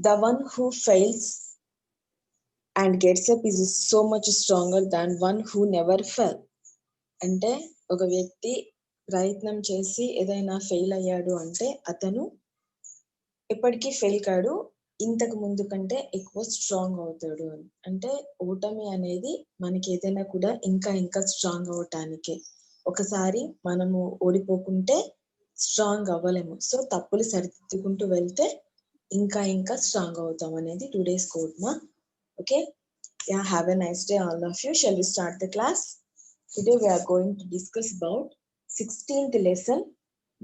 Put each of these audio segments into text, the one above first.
The one who fails and gets up is so much stronger than one who never fell. అంటే ఒక వ్యక్తి ప్రయత్నం చేసి ఏదైనా ఫెయిల్ అయ్యాడు అంటే అతను ఎప్పటికీ ఫెయిల్ కాడు, ఇంతకు ముందు కంటే ఎక్కువ స్ట్రాంగ్ అవుతాడు అని. అంటే ఓటమి అనేది మనకి ఏదైనా కూడా ఇంకా ఇంకా స్ట్రాంగ్ అవటానికే. ఒకసారి మనము ఓడిపోకుంటే స్ట్రాంగ్ అవ్వలేము. సో తప్పులు సరిదిద్దుకుంటూ వెళ్తే ఇంకా ఇంకా స్ట్రాంగ్ అవుతాం అనేది టుడేస్ కోట్ మా. Okay, yeah, have a nice day all of you. Shall we start the class? Today we are going to discuss about 16th lesson,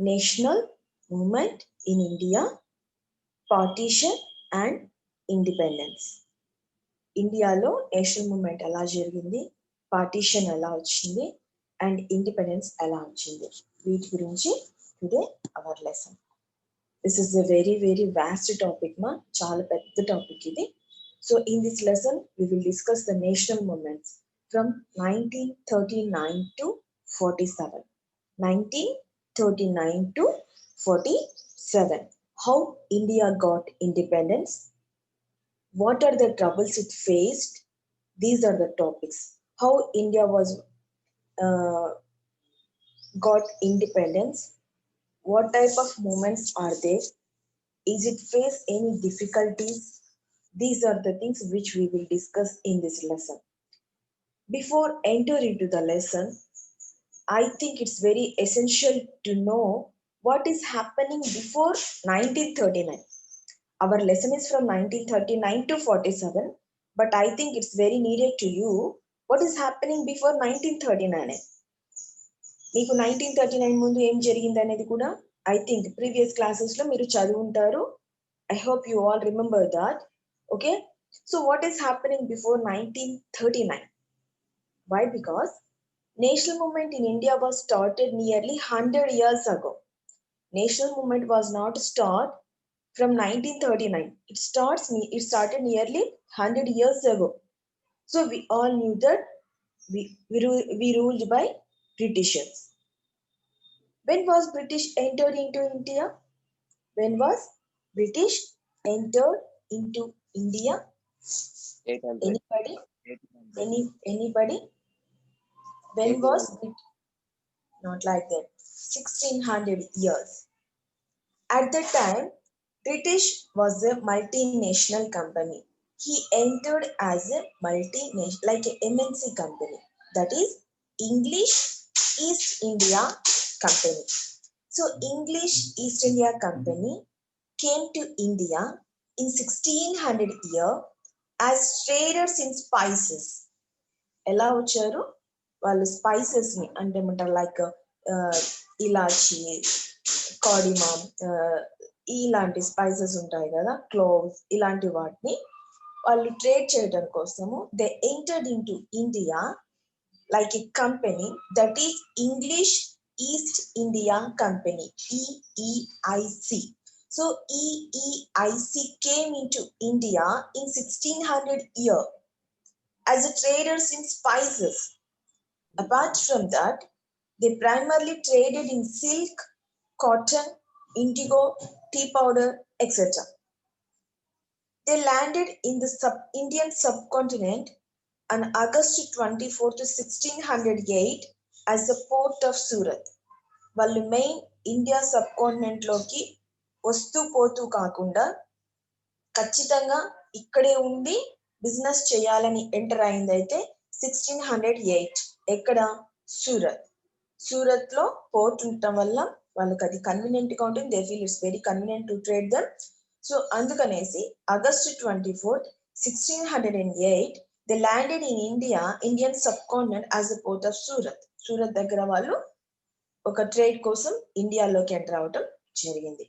national movement in India, partition and independence. ఇండియాలో national movement ఎలా జరిగింది, partition ఎలా వచ్చింది and independence ఎలా వచ్చింది, వీటి గురించి today our lesson. This is a very very vast topic మా, చాలా పెద్ద టాపిక్ ఇది. So in this lesson we will discuss the national movements from 1939 to 47. 1939 to 47. How India got independence. What are the troubles it faced? These are the topics. How India was got independence. What type of movements are there? Is it face any difficulties? These are the things which we will discuss in this lesson. Before enter into the lesson, I think it's very essential to know what is happening before 1939. Our lesson is from 1939 to 47, but I think it's very needed to you. What is happening before 1939? మీకు 1939 ముందు ఏం జరిగింది అనేది కూడా I think previous classes లో మీరు చదివి ఉంటారు. I hope you all remember that. Okay, so what is happening before 1939? Why? Because national movement in India was started nearly 100 years ago. National movement was not start from 1939. It started nearly 100 years ago. So we all knew that we ruled by Britishers. When was British entered into India? When was British entered into India? 800. Anybody? 800. Anybody? When was 1800. it? Not like that. 1600 years. At that time, British was a multinational company. He entered as a multinational, like a MNC company. That is English East India Company. So English East India Company came to India in 1600 year as traders in spices. ఎలా వచ్చారు వాళ్ళు spices ని, అంటే ఏమంటారు like ఇలాచి, cardamom, ఇలాంటి spices ఉంటాయి కదా, cloves, ఇలాంటి వాటిని వాళ్ళు ట్రేడ్ చేయడం కోసము they entered in to India like a company, that is English East India Company, EEIC. So EEIC came into India in 1600 year as a traders in spices. Apart from that, they primarily traded in silk, cotton, indigo, tea powder, etc. They landed in the Indian subcontinent on August 24 to 1608 as the port of Surat. వాళ్ళు main India sub continent లోకి వస్తూ పోతూ కాకుండా ఖచ్చితంగా ఇక్కడే ఉండి business చేయాలని enter అయింది అయితే 1608. ఎక్కడ? సూరత్. సూరత్ లో పోర్ట్ ఉండటం వల్ల వాళ్ళకి అది కన్వీనియంట్ గా ఉంటుంది. They feel it's very convenient to trade them. So అందుకనేసి August 24, 1608 they landed in India, Indian subcontinent as the port of Surat. Surat దగ్గర వాళ్ళు ఒక ట్రేడ్ కోసం ఇండియాలోకి ఎంటర్ అవటం జరిగింది.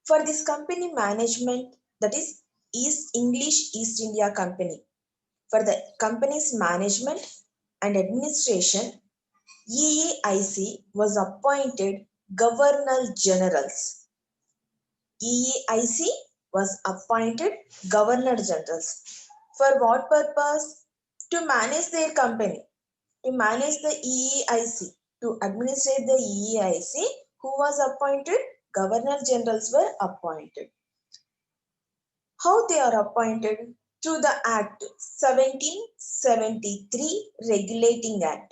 For this company management, that is English East India Company, for the company's management and administration, EEIC was appointed Governor Generals. EEIC was appointed Governor Generals. For what purpose? To manage their company, to manage the EEIC, to administrate the EEIC. Who was appointed? Governor Generals were appointed. How they are appointed? Through the Act 1773 Regulating Act.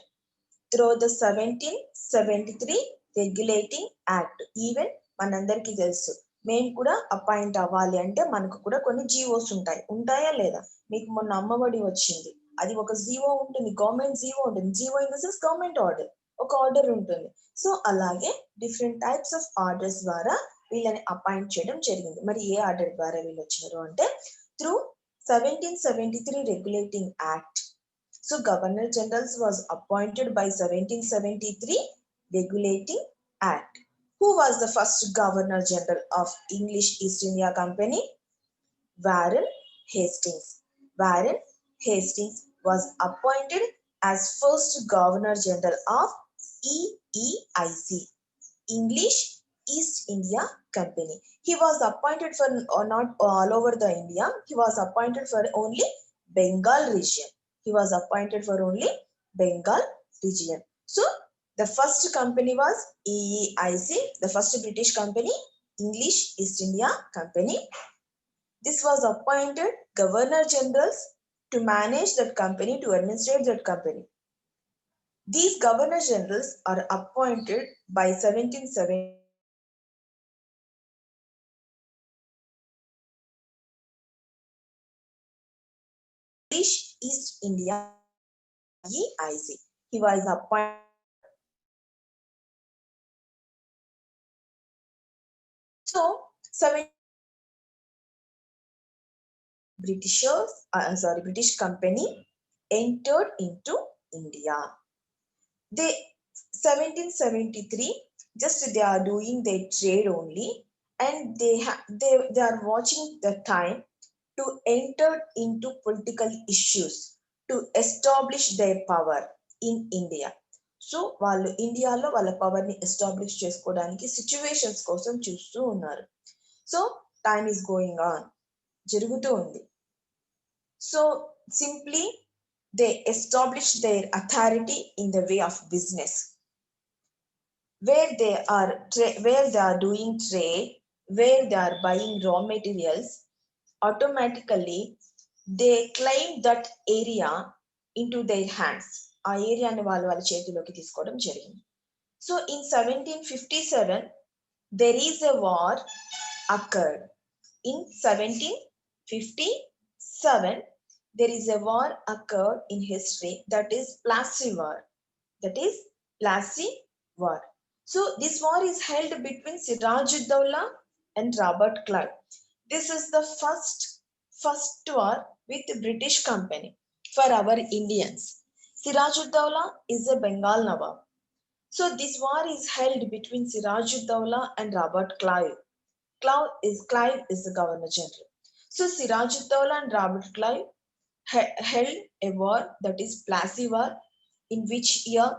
Through the 1773 Regulating Act. Even మనందరికీ తెలుసు మేము కూడా appoint అవ్వాలి అంటే మనకు కూడా కొన్ని GOs ఉంటాయా లేదా? మీకు మొన్న అమ్మఒడి వచ్చింది, అది ఒక జీవో ఉంటుంది, గవర్నమెంట్ జీవో ఉంటుంది. GO in the sense government order, ఒక ఆర్డర్ ఉంటుంది. సో అలాగే డిఫరెంట్ టైప్స్ ఆఫ్ ఆర్డర్స్ ద్వారా వీళ్ళని అపాయింట్ చేయడం జరిగింది. మరి ఏ ఆర్డర్ ద్వారా వీళ్ళు వచ్చినారు అంటే through 1773 Regulating Act. So Governor General was appointed by 1773 Regulating Act. Who was the first Governor General of English East India Company? Warren Hastings. Warren Hastings was appointed as first Governor General of EEIC, English East India Company. He was appointed for not all over the India. He was appointed for only Bengal region. He was appointed for only Bengal region. So the first company was EEIC, the first British company, English East India Company. This was appointed Governor Generals to manage that company, to administrate that company. These Governor Generals are appointed by 1770. British East India EIC. He was appointed. So, British company entered into India. They 1773, just they are doing their trade only, and they are watching the time to enter into political issues to establish their power in India. So వాళ్ళు ఇండియాలో వాళ్ళ power ని establish చేసుకోవడానికి situations కోసం చూస్తూ ఉన్నారు. So time is going on, జరుగుతూ ఉంది. So simply they establish there authority in the way of business, where they are doing trade, where they are buying raw materials. Automatically they claim that area into their hands. ఆ ఏరియాని వాళ్ళ చేతిలోకి తీసుకోవడం జరిగింది. So in 1757 there is a war occurred. In 1757 there is a war occurred in history, that is Plassey War. That is Plassey War. So this war is held between Siraj-ud-Dawla and Robert Clive. This is the first war with the British company for our Indians. Siraj-ud-Dawla is a Bengal Nawab. So this war is held between Siraj-ud-Dawla and Robert Clive. Clive is the Governor General. So Siraj-ud-Dawla and Robert Clive held a war, that is Plassey War, in which year?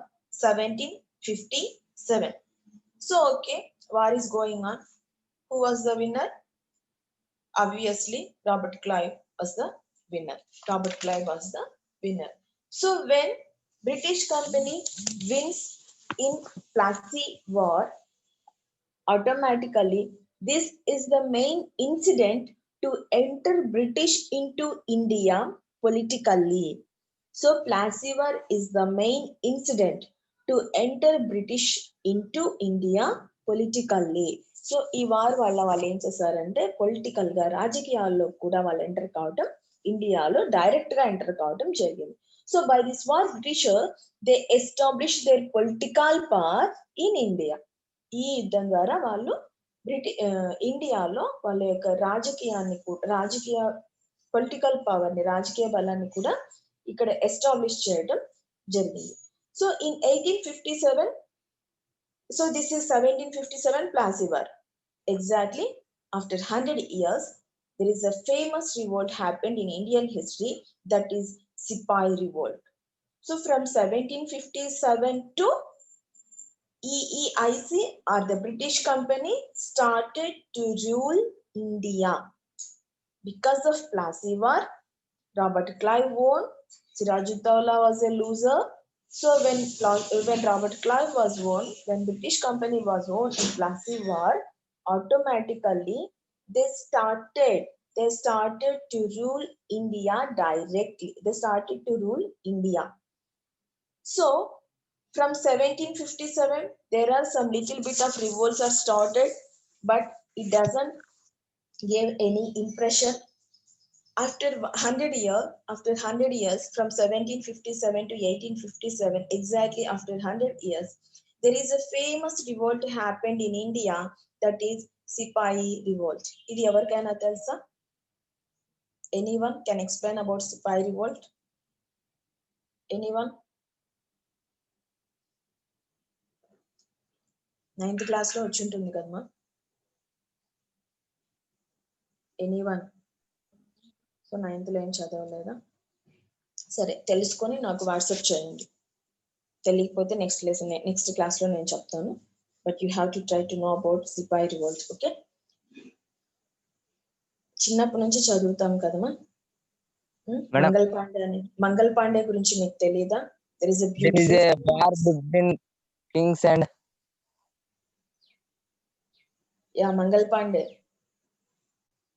1757. So okay, war is going on. Who was the winner? Obviously Robert Clive was the winner. Robert Clive was the winner. So when British company wins in Plassey War, automatically this is the main incident to enter British into India politically. So Plassey War is the main incident to enter British into India politically. So ఈ war వల్ల వాళ్ళు ఏం చేశారంటే political గా, రాజకీయాల్లో కూడా వాళ్ళు enter కావడం, ఇండియాలో డైరెక్ట్ గా ఎంటర్ కావడం జరిగింది. So by this war British they establish there political power in India. ఈ యుద్ధం ద్వారా వాళ్ళు ఇండియాలో వాళ్ళ యొక్క రాజకీయ పొలిటికల్ పవర్ ని, రాజకీయ బలాన్ని కూడా ఇక్కడ ఎస్టాబ్లిష్ చేయడం జరిగింది. So in 1857, so this is 1757 Plassey War. Exactly after 100 years, there is a famous revolt happened in Indian history, that is Sipahi Revolt. So from 1757 to EEIC, or the British company, started to rule India. Because of Plassey War, Robert Clive won. Siraj-ud-Dawla was a loser. So when Robert Clive was won, when British company was won in Plassey War, automatically they started they started to rule India directly. They started to rule India. So from 1757, there are some little bit of revolts are started, but it doesn't give any impression. After 100 years, from 1757 to 1857, exactly after 100 years, there is a famous revolt happened in India, that is Sipahi revolt. Idi evarkaina telsa? Anyone can explain about Sipahi revolt? Anyone? 9th class లో వచ్చి ఉంటుంది కదమ్మా. Anyone? So 9th లో ఏం చదవలేదా? సరే, తెలుసుకొని నాకు WhatsApp చేయండి. తెలియకపోతే నెక్స్ట్ క్లాస్లో నేను చెప్తాను. But you have to try to know about sepoy revolt. Okay, చిన్నప్పటి నుంచి చదువుతాం కదమ్మా. మంగల్ పాండే గురించి మీకు తెలియదా? There is a war between kings and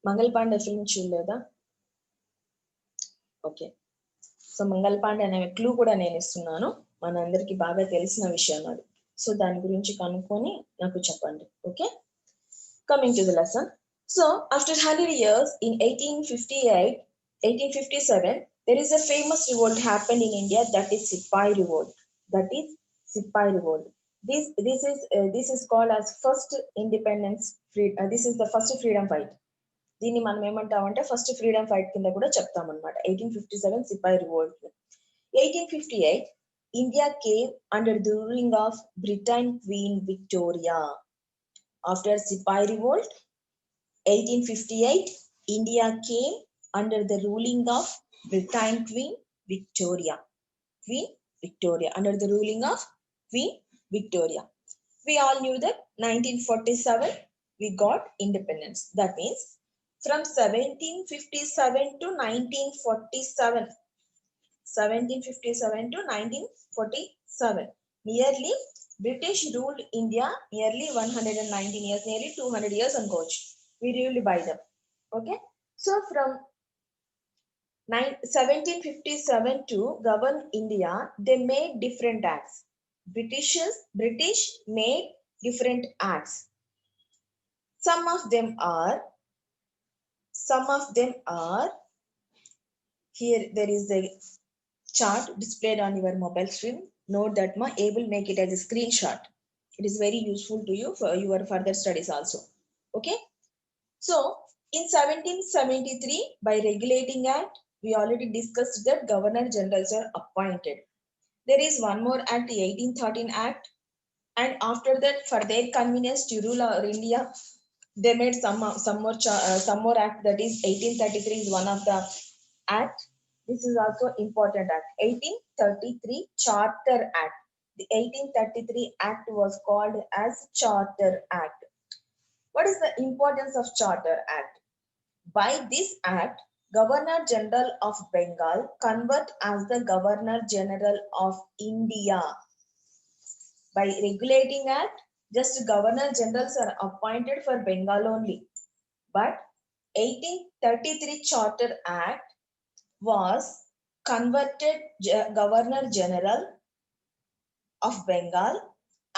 Mangal Pandey film చూడలేదా? ఓకే, సో మంగల్ పాండే అనే క్లూ కూడా నేను ఇస్తున్నాను, మనందరికి బాగా తెలిసిన విషయం అది. సో దాని గురించి కనుక్కొని నాకు చెప్పండి. Okay, coming to the lesson. So after 100 years in 1857, there is a famous revolt happened in India, that is Sipahi revolt. This is called as first independence this is the first freedom fight. దీన్ని మనం ఏమంటామంటే first freedom fight కింద కూడా చెప్తామన్నమాట. 1857 sepoy revolt. 1858 India came under the ruling of Britain queen Victoria. After sepoy revolt 1858 India came under the ruling of Britain Queen Victoria. Under the ruling of Queen Victoria. We all knew that 1947 we got independence. That means from 1757 to 1947, nearly British ruled India nearly 119 years, nearly 200 years అనుకోవచ్చు. We ruled by them. Okay, so from 1757 to govern India, they made different acts. British made different acts. Some of them are here. There is a chart displayed on your mobile screen. Note that able make it as a screenshot. It is very useful to you for your further studies also. Okay, so in 1773, by regulating act, we already discussed that governor generals are appointed. There is one more act, the 1813 act, and after that, for their convenience to rule our India, they made some more act, that is 1833 is one of the act. This is also important act, 1833 Charter Act. The 1833 act was called as Charter Act. What is the importance of Charter Act? By this act, Governor General of Bengal convert as the Governor General of India. By regulating act, just Governor Generals are appointed for Bengal only. But 1833 Charter Act was converted Governor General of Bengal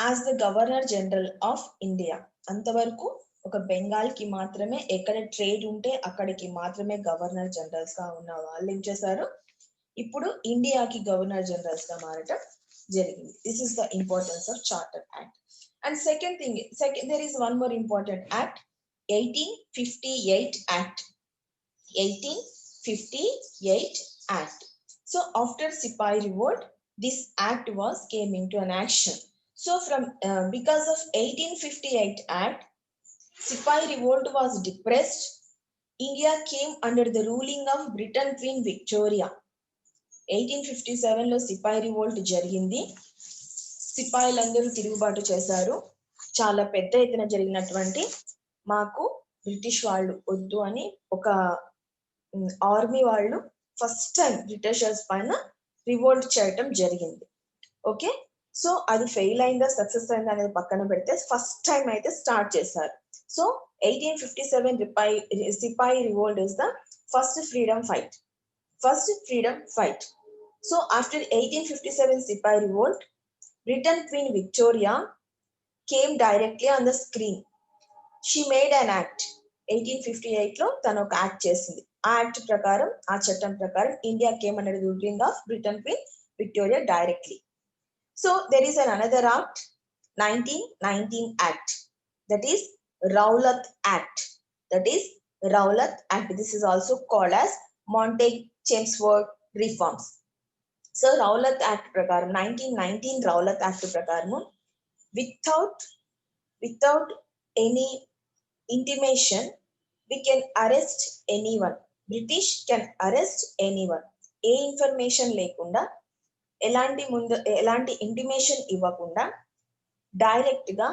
as the Governor General of India. అంతవరకు ఒక బెంగాల్ కి మాత్రమే, ఎక్కడ trade ఉంటే అక్కడికి మాత్రమే governor generals గా ఉన్న వాళ్ళు ఏం చేశారు, ఇప్పుడు ఇండియాకి గవర్నర్ జనరల్స్ గా మారటం జరిగింది. This is the importance of charter act. And second there is one more important act, 1858 act. 1858 act. So after Sipahi revolt, this act came into an action. So from because of 1858 act, Sipahi revolt was depressed. India came under the ruling of Britain Queen Victoria. 1857 లో సిపాయి revolt జరిగింది. సిపాయిలందరూ తిరుగుబాటు చేశారు. చాలా పెద్ద ఎత్తున జరిగినటువంటి, మాకు British వాళ్ళు వద్దు అని ఒక ఆర్మీ వాళ్ళు ఫస్ట్ టైం బ్రిటిషర్స్ పైన రివోల్ట్ చేయటం జరిగింది. ఓకే, సో అది ఫెయిల్ అయిందా సక్సెస్ అయిందా అనేది పక్కన పెడితే ఫస్ట్ టైం అయితే స్టార్ట్ చేశారు. So 1857 Sipahi revolt is the first freedom fight. First freedom fight. So after 1857 Sipahi revolt, Britain Queen Victoria came directly on the screen. She made an act. 1858 లో తను ఒక act చేసింది. ఆ act ప్రకారం, ఆ చట్టం ప్రకారం India came under the ruling of Britain queen Victoria directly. So there is an another act, 1919 act, that is Rowlatt Act. That is Rowlatt Act. This is also called as Montague-Chelmsford reforms. So Rowlatt Act ప్రకారం 1919 Rowlatt Act ప్రకారం without any intimation we can arrest anyone. British can arrest anyone. A information లేకుండా, ఎలాంటి intimation ఇవ్వకుండా direct గా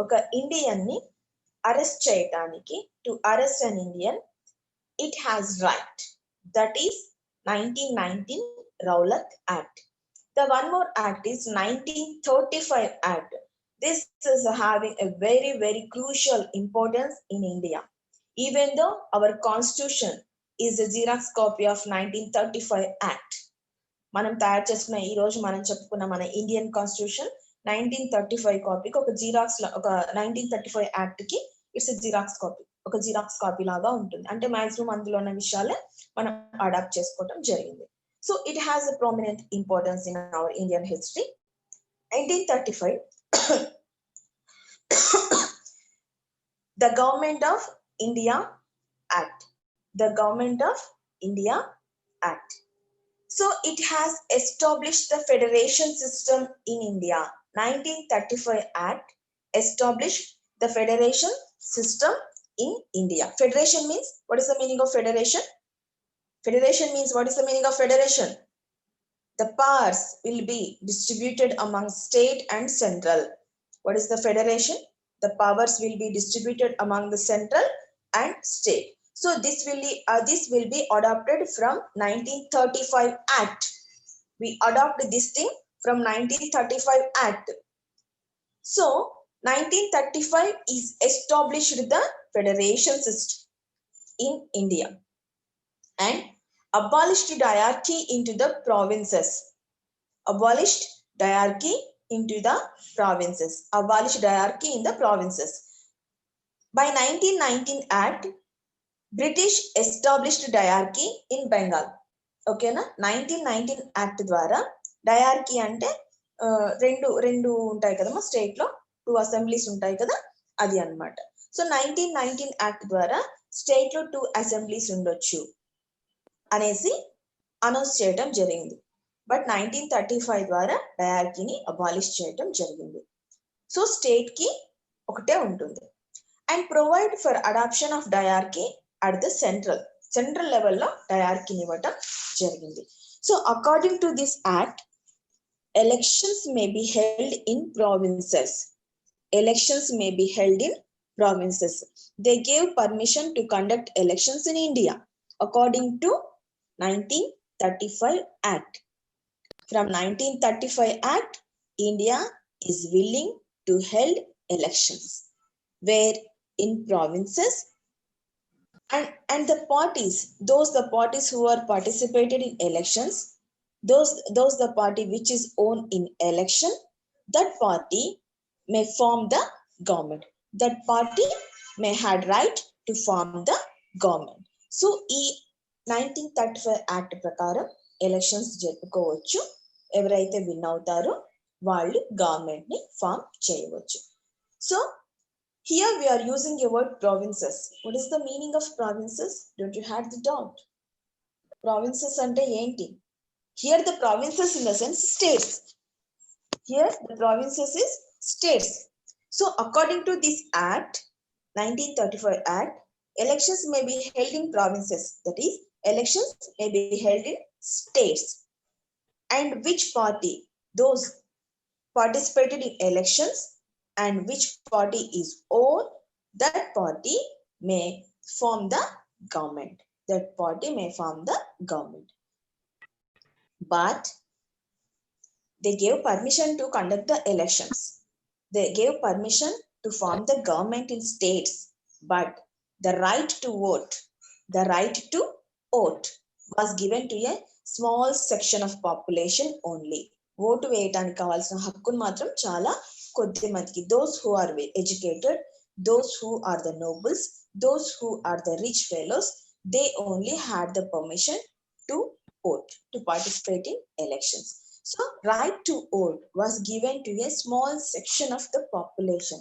ఒక Indian ని arrest చేయడానికి, to arrest an Indian, it has right. That is 1919 Rowlatt Act. The one more act is 1935 Act. This is having a very, very crucial importance in India. Even though our constitution is a Xerox copy of 1935 Act. మనం తయారు చేసుకున్న ఈ రోజు మనం చెప్పుకున్న మన Indian constitution 1935 కాపీకి ఒక xerox, ఒక 1935 యాక్ట్ కి ఇట్స్ జిరాక్స్ కాపీ, ఒక జిరాక్స్ కాపీ లాగా ఉంటుంది. అంటే మాక్సిమం అందులో ఉన్న విషయాలే మనం అడాప్ట్ చేసుకోవడం జరిగింది. So it has a prominent importance in our Indian history. 1935 the Government of India Act. The Government of India Act. So it has established the federation system in India. 1935 Act established the federation system in India. Federation means, what is the meaning of federation? Federation means, what is the meaning of federation? The powers will be distributed among state and central. What is the federation? The powers will be distributed among the central and state. So this will be adopted from 1935 Act. We adopt this thing from 1935 Act. So 1935 is established the federation system in India and abolished diarchy into the provinces. Abolished diarchy into the provinces. Abolished diarchy in the provinces. By 1919 Act, British established diarchy in Bengal. Okay na? 1919 Act ద్వారా dyarchy అంటే రెండు ఉంటాయి కదమ్మా state లో, 2 assemblies ఉంటాయి కదా, అది అన్నమాట. సో 1919 యాక్ట్ ద్వారా స్టేట్ లో 2 అసెంబ్లీస్ ఉండొచ్చు అనేసి అనౌన్స్ చేయడం జరిగింది. బట్ 1935 ద్వారా డయార్కీని అబాలిష్ చేయడం జరిగింది. సో స్టేట్ కి ఒకటే ఉంటుంది. And provide for adoption of dyarchy at the central లెవెల్లో డయార్కీని ఇవ్వటం జరిగింది. So according to this act, elections may be held in provinces. Elections may be held in provinces. They gave permission to conduct elections in India according to 1935 Act. From 1935 Act, India is willing to hold elections where in provinces, and the parties who are participated in elections, those the party which is own in election, that party may form the government. That party may had right to form the government. So ఈ 1935 act ప్రకారం elections జరుపుకోవచ్చు. ఎవరైతే win అవుతారో వాళ్ళు government ని form చేయవచ్చు. So here we are using a word provinces. What is the meaning of provinces? Don't you have the doubt? Provinces అంటే ఏంటి? Here the provinces in the sense states. Here the provinces is states. So according to this act, 1935 Act, elections may be held in provinces. That is, elections may be held in states. And which party, those participated in elections and which party is own, that party may form the government. That party may form the government. But they gave permission to conduct the elections. They gave permission to form the government in states. but the right to vote was given to a small section of population only. Vote వేయడానికి కావాల్సిన హక్కును మాత్రం చాలా కొద్ది మందికి. Those who are educated, those who are the nobles, those who are the rich fellows, they only had the permission to vote, to participate in elections. So right to vote was given to a small section of the population.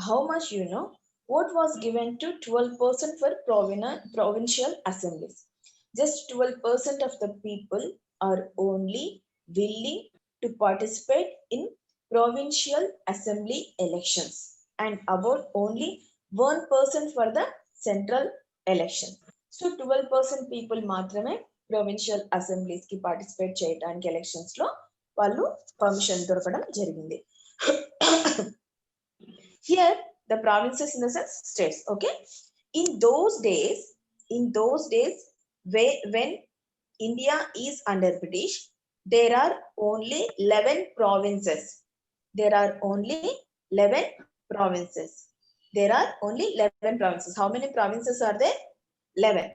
How much you know? Vote was given to 12% for provincial assemblies. Just 12% of the people are only willing to participate in provincial assembly elections, and about only 1% for the central election. So 12% people మాత్రమే provincial assemblies కి participate చేయడానికి elections లో వాళ్ళు permission దొరకడం జరిగింది. Here the provinces in the sense states. Okay, in those days when India is under British, there are only 11 provinces. There are only 11 provinces. There are only 11 provinces. How many provinces are there? 11.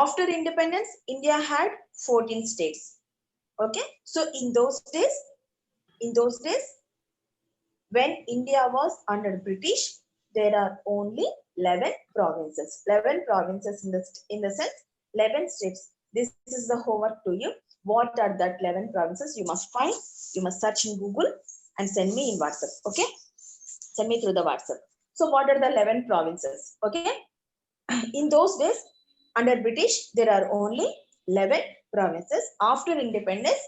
After independence, India had 14 states. Okay, so in those days, when India was under British, there are only 11 provinces. 11 provinces in the sense 11 states. This is the homework to you. What are that 11 provinces? You must find, you must search in Google and send me in WhatsApp. Okay, send me through the WhatsApp. So what are the 11 provinces? Okay, in those days under British, there are only 11 provinces. After independence,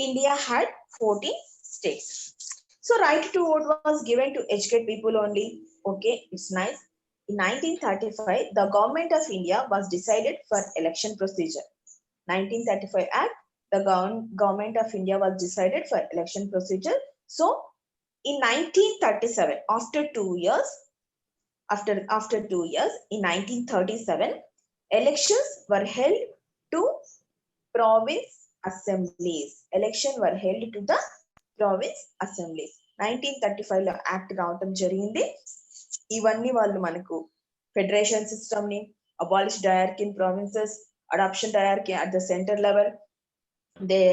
India had 14 states. So right to vote was given to educate people only. Okay, it's nice. In 1935, the government of India was decided for election procedure. 1935 Act, the government of India was decided for election procedure. So in 1937, after 2 years, in 1937, elections were held to province assemblies. Election were held to the province assemblies. 1935 లో act రావటం జరిగింది. ఇవన్నీ వాళ్ళు మనకు federation system ని, abolish dyarchy in provinces, adoption dyarchy at the center level, they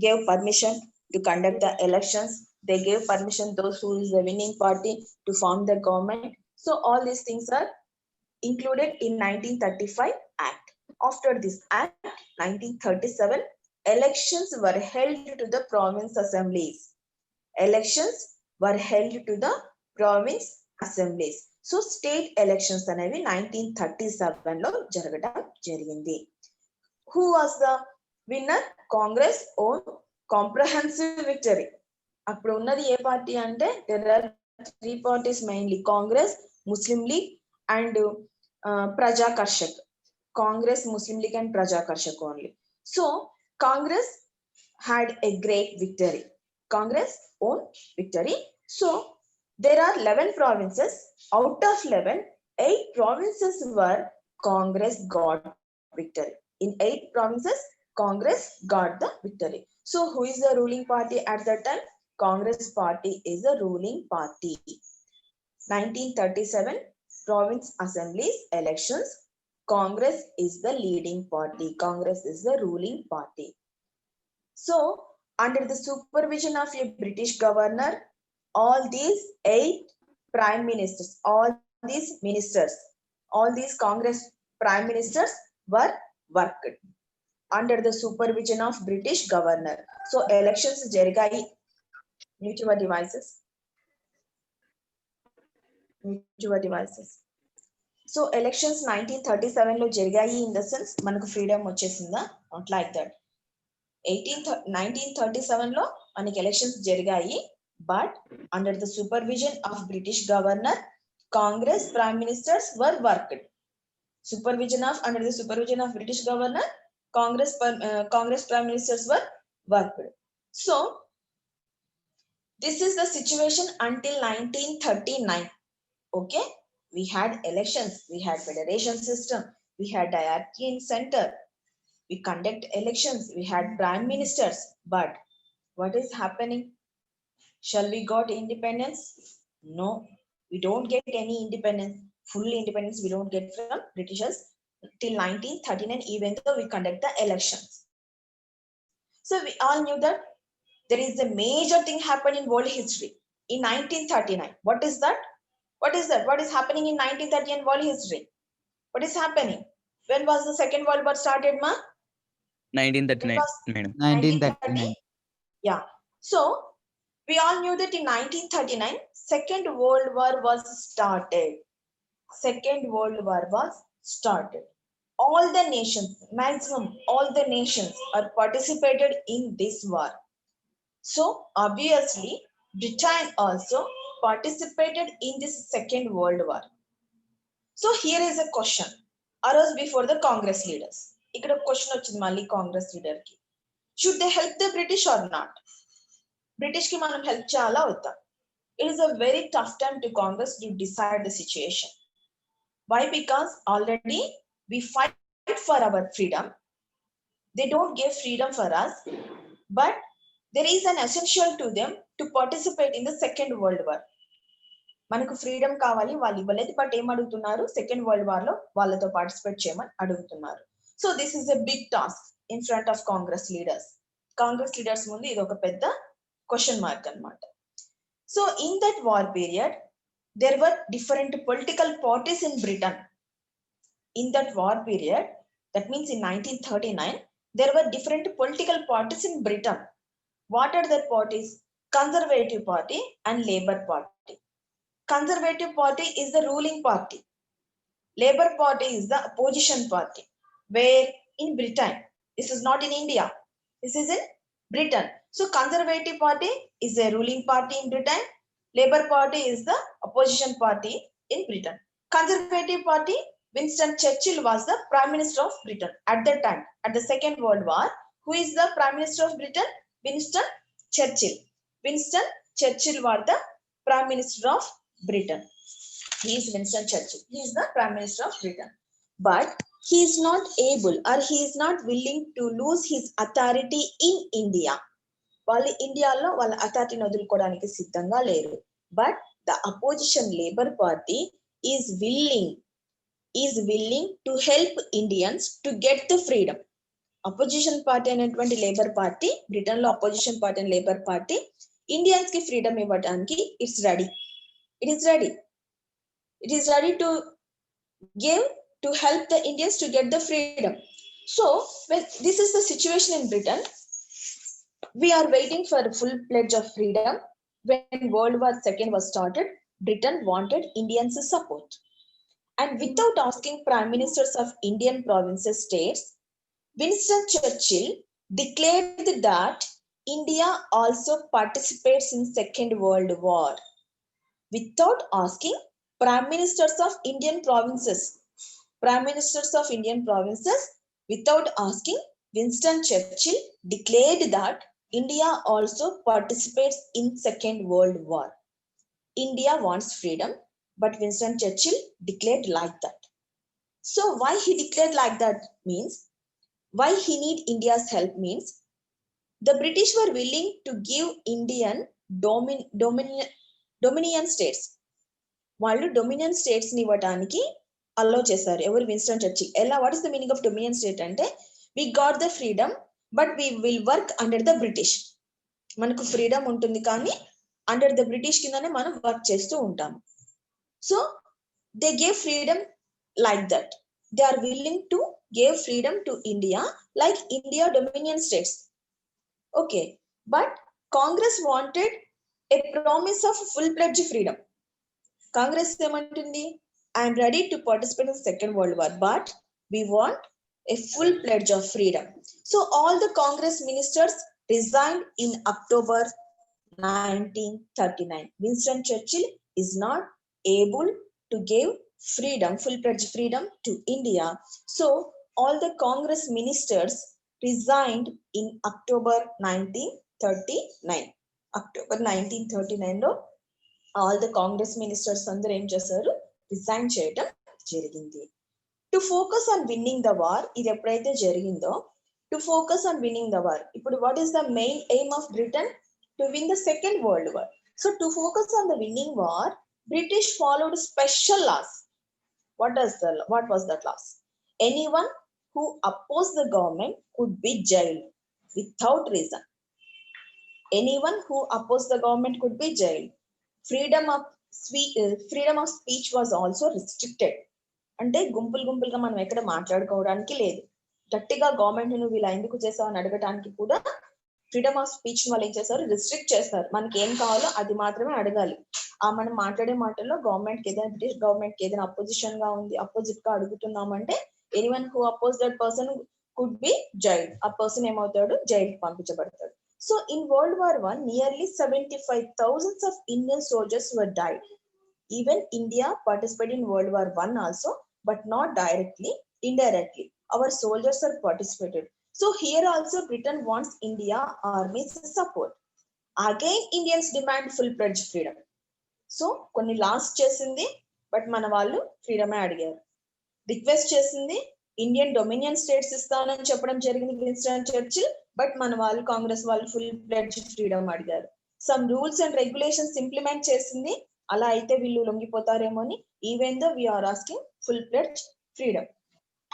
gave permission to conduct the elections. They gave permission those who is the winning party to form the government. So all these things are included in 1935 Act. After this Act, 1937, elections were held to the province assemblies. Elections were held to the province assemblies. So state elections అనేవి 1937 లో జరగడం జరిగింది. Who was the winner? Congress own comprehensive victory. అప్పుడు ఉన్నది ఏ party అంటే there are 3 parties mainly: Congress, Muslim League and Prajakarshak. Congress, Muslim League and Prajakarshak only. So Congress had a great victory. Congress own victory. So there are 11 provinces. Out of 11, 8 provinces were Congress got victory. In 8 provinces, Congress got the victory. So who is the ruling party at that time? Congress party is the ruling party. 1937 province assemblies elections, Congress is the leading party. Congress is the ruling party. So under the supervision of a British governor, all these 8 prime ministers, all these Congress prime ministers were worked under the supervision of British governor. So elections జరిగాయి. Mute your devices. So elections 1937 లో జరిగాయి in the sense మనకు freedom వచ్చేసిందా? Not like that. 1937 లో మనకి elections జరిగాయి, but under the supervision of British governor, Congress prime ministers were worked. Under the supervision of British governor, Congress prime ministers were worked. So this is the situation until 1939. Okay, we had elections, we had federation system, we had hierarchy in center, we conduct elections, we had prime ministers, but what is happening? Shall we got independence? No. We don't get any independence, full independence we don't get from Britishers till 1939, even though we conduct the elections. So we all knew that there is a major thing happened in world history in 1939. What is that? What is that? What is happening in 1930 in world history? What is happening? When was the Second World War started, ma? When 1939, was madam. 1930? 1939. Yeah. So we all knew that in 1939, Second World War was started. Second World War was started. All the nations, maximum all the nations are participated in this war. So obviously, Britain also participated in this Second World War. So here is a question arose before the Congress leaders. ఇక్కడ question వచ్చింది మళ్ళీ Congress leader కి. Should they help the British or not? British కి మనం help చేయాలా వద్దా? It is a very tough time to Congress to decide the situation. Why? Because already we fight for our freedom. They don't give freedom for us, but there is an essential to them to participate in the Second World War. మనకు freedom కావాలి, వాళ్ళు ఇవ్వలేదు, but ఏం అడుగుతున్నారు? Second world war లో వాళ్ళతో participate చేయమని అడుగుతున్నారు. So this is a big task in front of Congress leaders. Congress leaders ముందు ఇది ఒక పెద్ద క్వశ్చన్ మార్క్ అన్నమాట. So in that war period there were different political parties in Britain. In that war period, that means in 1939, there were different political parties in Britain. What are the parties? Conservative Party and Labour Party. Conservative Party is the ruling party. Labour Party is the opposition party. Where? In Britain. This is not in India. This is in Britain. So Conservative Party is a ruling party in Britain. Labour Party is the opposition party in Britain. Conservative Party, Winston Churchill was the Prime Minister of Britain at that time, at the Second World War. Who is the Prime Minister of Britain? Winston Churchill. Winston Churchill was the Prime Minister of Britain. He is Winston Churchill. He is the Prime Minister of Britain. But he is not able or he is not willing to lose his authority in India. వాళ్ళు ఇండియాలో వాళ్ళ అథారిటీని వదులుకోవడానికి సిద్ధంగా లేరు. But the opposition labour party is willing to help Indians to get the freedom. Opposition party అనేటువంటి labour party, Britain లో opposition party and labour party Indians కి freedom ఇవ్వడానికి it's ready. It is ready to give, to help the Indians to get the freedom. So when this is the situation in Britain, we are waiting for a full pledge of freedom. When World War II was started, Britain wanted Indians' support. And without asking prime ministers of Indian provinces, states, Winston Churchill declared that India also participates in Second World War. Without asking prime ministers of Indian provinces, without asking, Winston Churchill declared that India also participates in Second World War. India wants freedom, but Winston Churchill declared like that. So why he declared like that means, why he need India's help means, the British were willing to give Indian dominion states, వాళ్ళు dominion states ని ఇవ్వడానికి allow చేశారు. ఎవరు? Winston Churchill. ఎలా? What is the meaning of dominion state అంటే, we got the freedom but we will work under the British. మనకు freedom ఉంటుంది కానీ అండర్ ద బ్రిటిష్ కిందనే మనం వర్క్ చేస్తూ ఉంటాము. So they gave freedom like that. They are willing to gave freedom to India like India dominion states. Okay, but Congress wanted a promise of full-pledged freedom. Congress ఏమంటుంది? I am ready to participate in the Second World War, but we want a full pledge of freedom. So all the Congress ministers resigned in October 1939. Winston Churchill is not able to give freedom, full-pledged freedom to India. So all the Congress ministers resigned in October 1939. October 1939 లో all the Congress ministers అందరూ ఏం చేశారు? Resign చేయడం జరిగింది. To focus on winning the war. ఇది ఎప్పుడైతే జరిగిందో, to focus on winning the war. ఇప్పుడు what is the main aim of Britain? To win the second world war. So to focus on the winning war, British followed special laws. What was that laws? Anyone who opposed the government could be jailed without reason. Anyone who opposed the government could be jailed. Freedom of speech was also restricted. అంటే గుంపులుగా మనం ఎక్కడ మాట్లాడుకోవడానికి లేదు. గట్టిగా government నువ్వు ఇలా ఎందుకు చేసావు అని అడగటానికి కూడా ఫ్రీడమ్ ఆఫ్ స్పీచ్ వాళ్ళు ఏం చేస్తారు, రిస్ట్రిక్ట్ చేస్తారు. మనకి ఏం కావాలో అది మాత్రమే అడగాలి. మనం మాట్లాడే మాటల్లో గవర్నమెంట్ ఏదైనా బ్రిటిష్ గవర్నమెంట్ ఏదైనా అపోజిషన్ గా ఉంది, అపోజిట్ గా అడుగుతున్నామంటే anyone who oppose that person could be jailed. ఆ పర్సన్ ఏమవుతాడు, జైల్ కి పంపించబడతాడు. So in World War I, nearly 75,000 of Indian soldiers were died. Even India participated in World War I also, but not directly, indirectly. Our soldiers are participated. So here also Britain wants India army's support. Again Indians demand full-fledged freedom. So కొన్ని loss చేసింది, but మన వాళ్ళు ఫ్రీడమే అడిగారు. Request చేసింది, Indian dominion states ఇస్తానని చెప్పడం జరిగింది Winston Churchill, but మన వాళ్ళు కాంగ్రెస్ వాళ్ళు ఫుల్ ఫ్లెడ్జ్డ్ ఫ్రీడమ్ అడిగారు. Some rules and regulations implement చేసింది, అలా అయితే వీళ్ళు లొంగిపోతారేమో అని, even though we are asking full fledged freedom.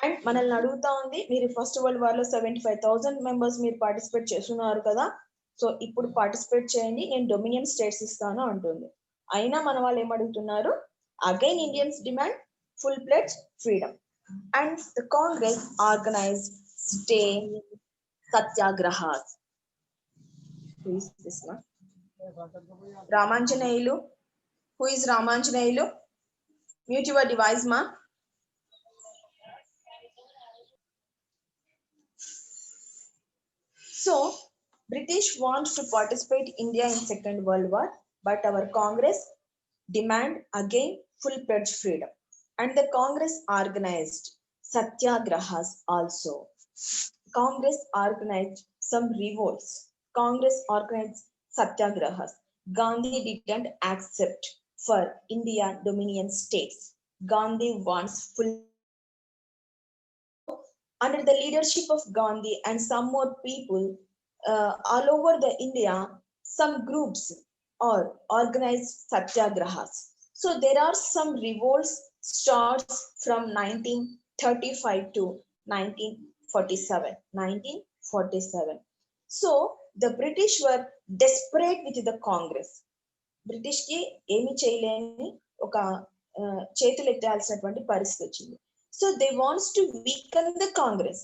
And మనల్ని అడుగుతా ఉంది, మీరు ఫస్ట్ వరల్డ్ వార్ లో 75,000 మెంబర్స్ మీరు పార్టిసిపేట్ చేస్తున్నారు కదా, సో ఇప్పుడు పార్టిసిపేట్ చేయండి, నేను డొమినియన్ స్టేట్స్ ఇస్తాను అంటుంది. అయినా మన వాళ్ళు ఏమడుగుతున్నారు, again Indians demand full pledged freedom. And the Congress organized state satyagrahas. Who is this one? Ramanjanailu. Who is Ramanjanailu? Mute your device, ma. So, British want to participate India in Second World War, but our Congress demand again full-fledged freedom. And the Congress organized satyagrahas also. Congress organized some revolts. Congress organized satyagrahas. Gandhi didn't accept for India dominion states. Gandhi wants full. Under the leadership of Gandhi and some more people all over the India, some groups or organized satyagrahas. So there are some revolts starts from 1935 to 1947. 1947. So the British were desperate with the Congress. British ki emi cheyaleni oka చేతులు ఎత్తాల్సినటువంటి పరిస్థితి వచ్చింది. So they wants to weaken the Congress.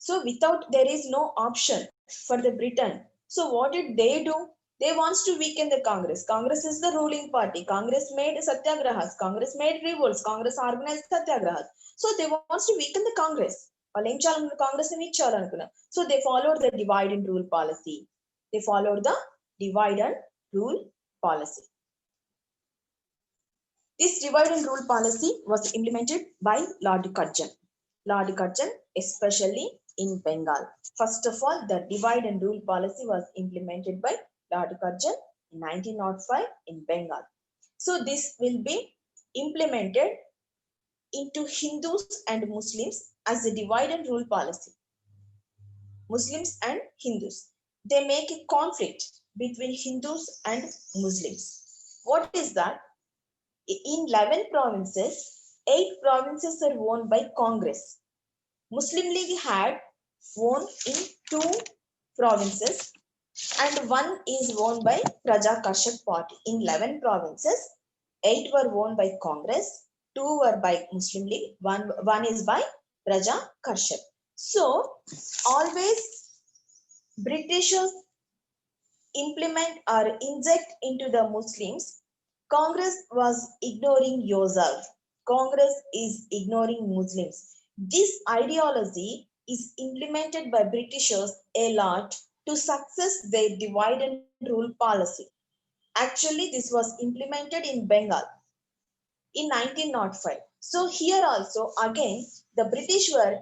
So without, there is no option for the Britain. So what did they do? They wants to weaken the Congress. Congress is the ruling party. Congress made satyagrahas. Congress made revolts. Congress organized satyagrahas. So they wants to weaken the Congress. వాళ్ళు ఏం చేయాలనుకున్నారు, కాంగ్రెస్ ని week చేయాలనుకున్నారు. So they followed the divide and rule policy. They followed the divide and rule policy. This divide and rule policy was implemented by Lord Curzon. Lord Curzon, especially in Bengal. First of all, the divide and rule policy was implemented by Lord Curzon in 1905 in Bengal. So this will be implemented into Hindus and Muslims as a divide and rule policy. Muslims and Hindus, they make a conflict between Hindus and Muslims. What is that? In 11 provinces, 8 provinces are owned by Congress. Muslim League had owned in 2 provinces and 1 is owned by Praja Karshak party. In 11 provinces, 8 were owned by Congress, 2 were by Muslim League, 1 is by Praja Karshak. So always Britishers implement or inject into the Muslims. Congress was ignoring yourself. Congress is ignoring Muslims. This ideology is implemented by Britishers a lot to success their divide and rule policy. Actually, this was implemented in Bengal in 1905. So here also again the British were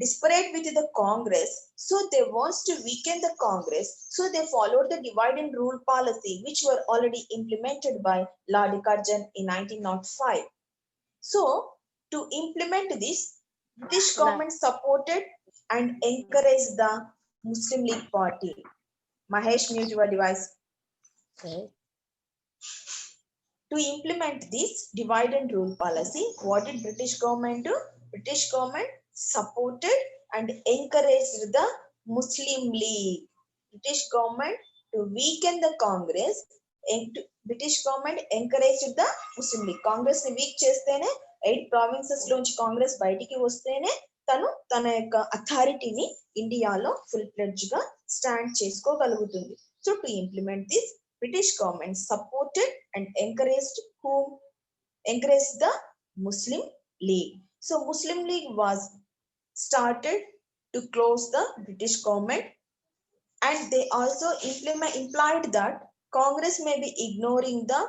desperate with the Congress, so they wants to weaken the Congress, so they followed the divide and rule policy which were already implemented by Lord Curzon in 1905. So to implement this, British government supported and encouraged the Muslim League party. Mahesh, mute your device. Okay. To implement this divide and rule policy, what did British government do? British government supported and encouraged the Muslim League. British government, to weaken the Congress, British government encouraged the Muslim League. Congress ని week చేస్తేనే 8 provinces లోంచి కాంగ్రెస్ బయటికి వస్తేనే తను తన యొక్క అథారిటీని ఇండియాలో ఫుల్ ఫ్లెడ్జ్ గా స్టాండ్ చేసుకోగలుగుతుంది. So to implement this, British government supported and encouraged whom? Encouraged the Muslim League. So Muslim League was started to close the British government, and they also implied that Congress may be ignoring the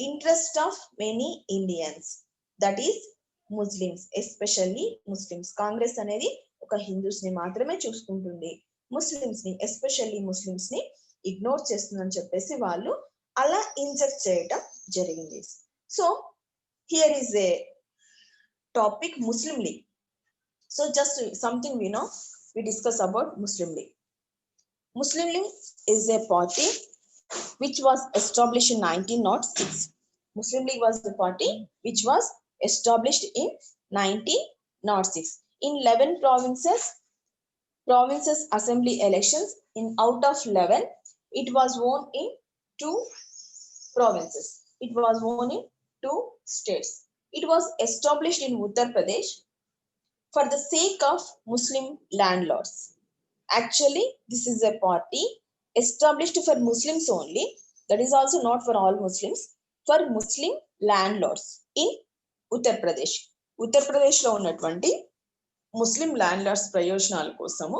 interest of many Indians, that is Muslims, especially Muslims. Congress అనేది ఒక Hindus ని మాత్రమే చూసుకుంటుంది, Muslims ని especially Muslims ని ignore చేస్తుందని చెప్పేసి వాళ్ళు అలా ఇంజెక్ట్ చేయటం జరిగింది. So here is a topic Muslim league. So just something we know, we discuss about Muslim League. Muslim League is a party which was established in 1906. Muslim League was the party which was established in 1906. In 11 provinces assembly elections, in out of 11, it was won in 2 provinces. It was won in 2 states. It was established in Uttar Pradesh for the sake of Muslim landlords. Actually, this is a party established for Muslims only. That is also not for all Muslims. For Muslim landlords in Uttar Pradesh. Uttar Pradesh లో ఉన్నటువంటి ముస్లిం ల్యాండ్లార్డ్స్ ప్రయోజనాల కోసము